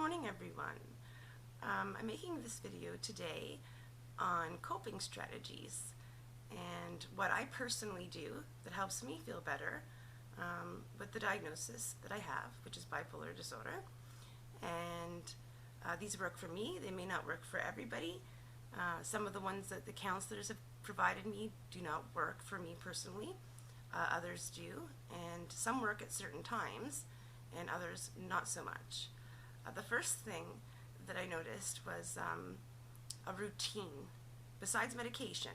morning, everyone. I'm making this video today on coping strategies and what I personally do that helps me feel better with the diagnosis that I have, which is bipolar disorder. And these work for me. They may not work for everybody. Some of the ones that the counselors have provided me do not work for me personally. Others do, and some work at certain times, and others not so much. The first thing that I noticed was a routine. Besides medication,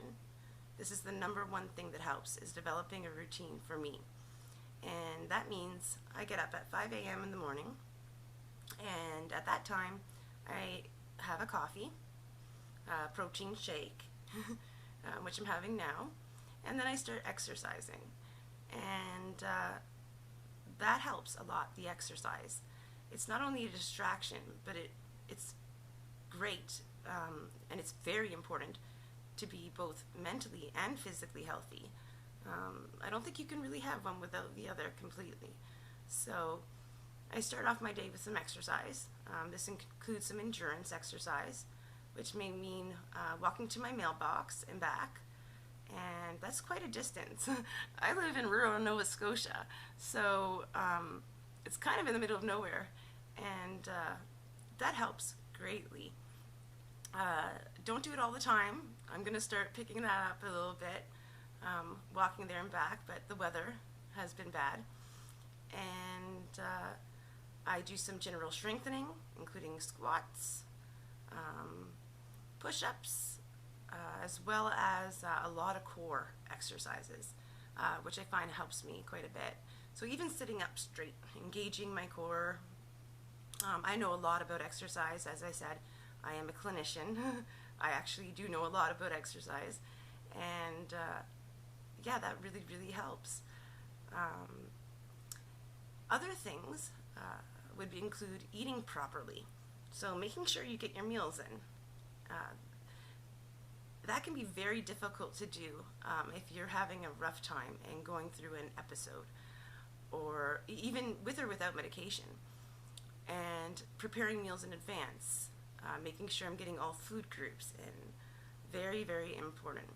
this is the number one thing that helps, is developing a routine for me. And that means I get up at 5 a.m. in the morning, and at that time I have a coffee, protein shake, which I'm having now, and then I start exercising. And that helps a lot, the exercise. It's not only a distraction, but it's great, and it's very important to be both mentally and physically healthy. I don't think you can really have one without the other completely. So I start off my day with some exercise. This includes some endurance exercise, which may mean walking to my mailbox and back. And that's quite a distance. I live in rural Nova Scotia, so it's kind of in the middle of nowhere, and that helps greatly. Don't do it all the time. I'm going to start picking that up a little bit, walking there and back, but the weather has been bad. And I do some general strengthening, including squats, push-ups, as well as a lot of core exercises, which I find helps me quite a bit. So even sitting up straight, engaging my core. I know a lot about exercise. As I said, I am a clinician. I actually do know a lot about exercise, and yeah, that really, really helps. Other things would include eating properly, so making sure you get your meals in. That can be very difficult to do if you're having a rough time and going through an episode, or even with or without medication. And preparing meals in advance, making sure I'm getting all food groups in, very, very important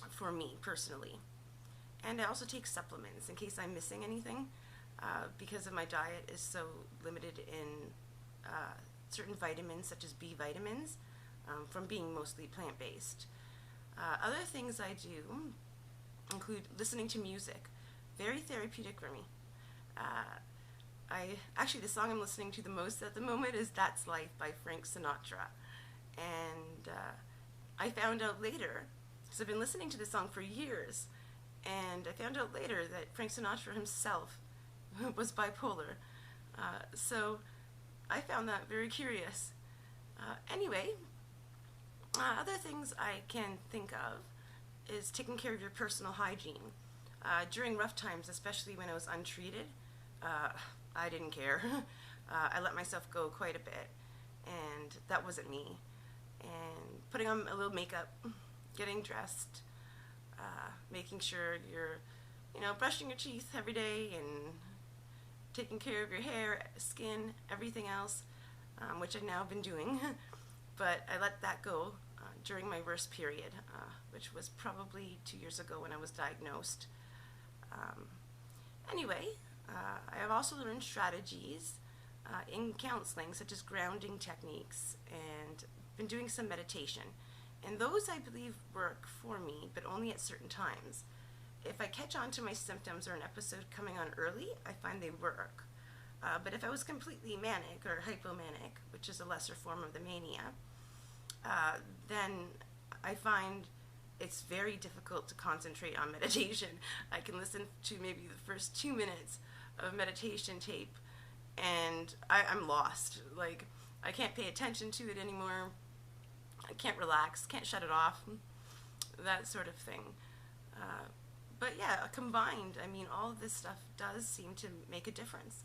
for me personally. And I also take supplements in case I'm missing anything, because of my diet is so limited in certain vitamins, such as B vitamins, from being mostly plant-based. Other things I do include listening to music. Very therapeutic for me. Actually, the song I'm listening to the most at the moment is That's Life by Frank Sinatra. And I found out later, because I've been listening to this song for years, and I found out later that Frank Sinatra himself was bipolar. So I found that very curious. Anyway, other things I can think of is taking care of your personal hygiene. During rough times, especially when I was untreated, I didn't care. I let myself go quite a bit, and that wasn't me. And putting on a little makeup, getting dressed, making sure you're, brushing your teeth every day and taking care of your hair, skin, everything else, which I've now been doing. But I let that go during my worst period, which was probably 2 years ago when I was diagnosed. Anyway, I have also learned strategies in counseling, such as grounding techniques, and been doing some meditation. And those, I believe, work for me, but only at certain times. If I catch on to my symptoms or an episode coming on early, I find they work. But if I was completely manic or hypomanic, which is a lesser form of the mania, then I find it's very difficult to concentrate on meditation. I can listen to maybe the first 2 minutes of meditation tape, and I'm lost. Like, I can't pay attention to it anymore. I can't relax, can't shut it off, that sort of thing. But yeah, combined, all of this stuff does seem to make a difference.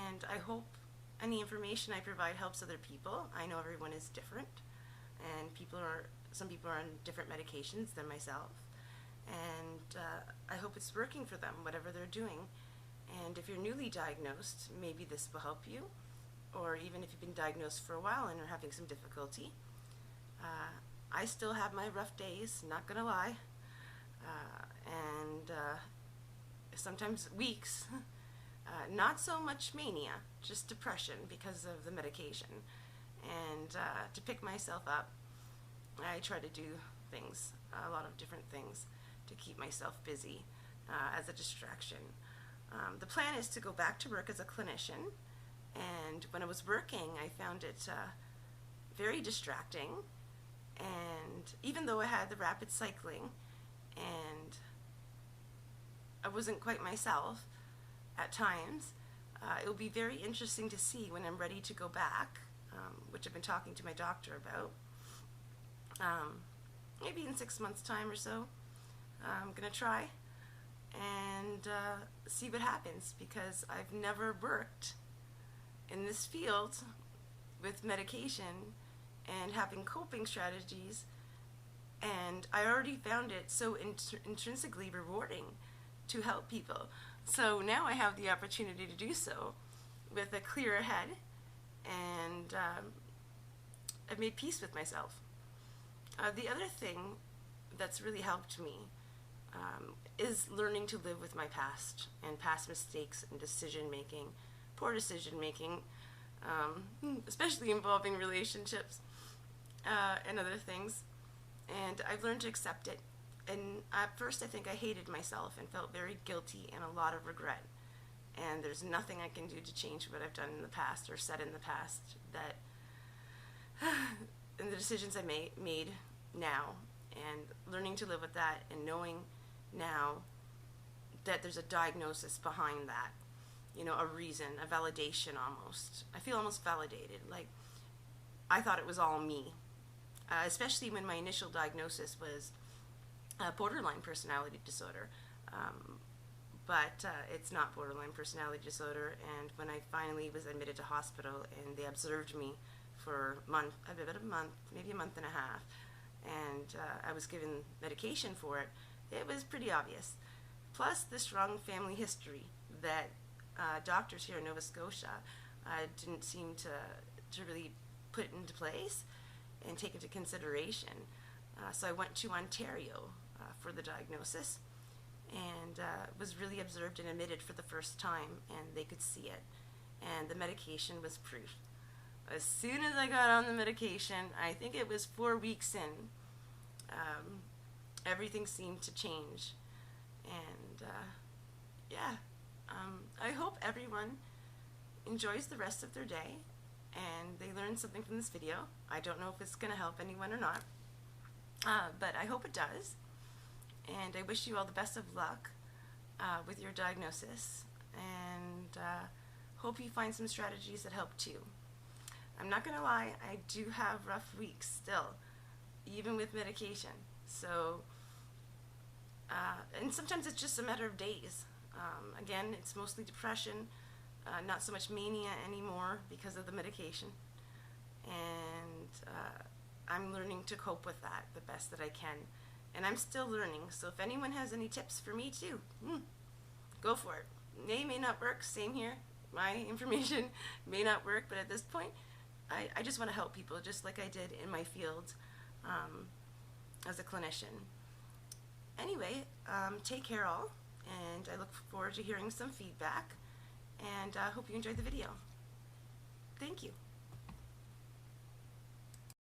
And I hope any information I provide helps other people. I know everyone is different, and some people are on different medications than myself. And I hope it's working for them, whatever they're doing. And if you're newly diagnosed, maybe this will help you. or even if you've been diagnosed for a while and are having some difficulty. I still have my rough days, not gonna lie, and sometimes weeks. Not so much mania, just depression because of the medication. And to pick myself up, I try to do things, a lot of different things, to keep myself busy as a distraction. The plan is to go back to work as a clinician, and when I was working, I found it very distracting. And even though I had the rapid cycling and I wasn't quite myself at times, it will be very interesting to see when I'm ready to go back, which I've been talking to my doctor about. Maybe in 6 months' time or so, I'm going to try and see what happens, because I've never worked in this field with medication and having coping strategies, and I already found it so intrinsically rewarding to help people. So now I have the opportunity to do so with a clearer head, and I've made peace with myself. The other thing that's really helped me is learning to live with my past and past mistakes and decision making, poor decision making, especially involving relationships and other things. And I've learned to accept it. And at first I think I hated myself and felt very guilty and a lot of regret. And there's nothing I can do to change what I've done in the past or said in the past, that and the decisions I made now, and learning to live with that, and knowing now that there's a diagnosis behind that, you know, a reason, a validation almost. I feel almost validated, like I thought it was all me, especially when my initial diagnosis was borderline personality disorder. But it's not borderline personality disorder, and when I finally was admitted to hospital and they observed me for about a month, maybe a month and a half, and I was given medication for it, it was pretty obvious. Plus the strong family history that doctors here in Nova Scotia didn't seem to really put into place and take into consideration. So I went to Ontario for the diagnosis, and was really observed and admitted for the first time, and they could see it, and the medication was proof. As soon as I got on the medication, I think it was 4 weeks in, everything seemed to change. And yeah, I hope everyone enjoys the rest of their day and they learn something from this video. I don't know if it's going to help anyone or not, but I hope it does. And I wish you all the best of luck with your diagnosis, and hope you find some strategies that help too. I'm not going to lie, I do have rough weeks still, even with medication. So, and sometimes it's just a matter of days. Again, it's mostly depression, not so much mania anymore because of the medication. And I'm learning to cope with that the best that I can. And I'm still learning, so if anyone has any tips for me too, go for it. May not work, same here. My information may not work, but at this point, I just want to help people just like I did in my field as a clinician. Anyway, take care all, and I look forward to hearing some feedback, and I hope you enjoyed the video.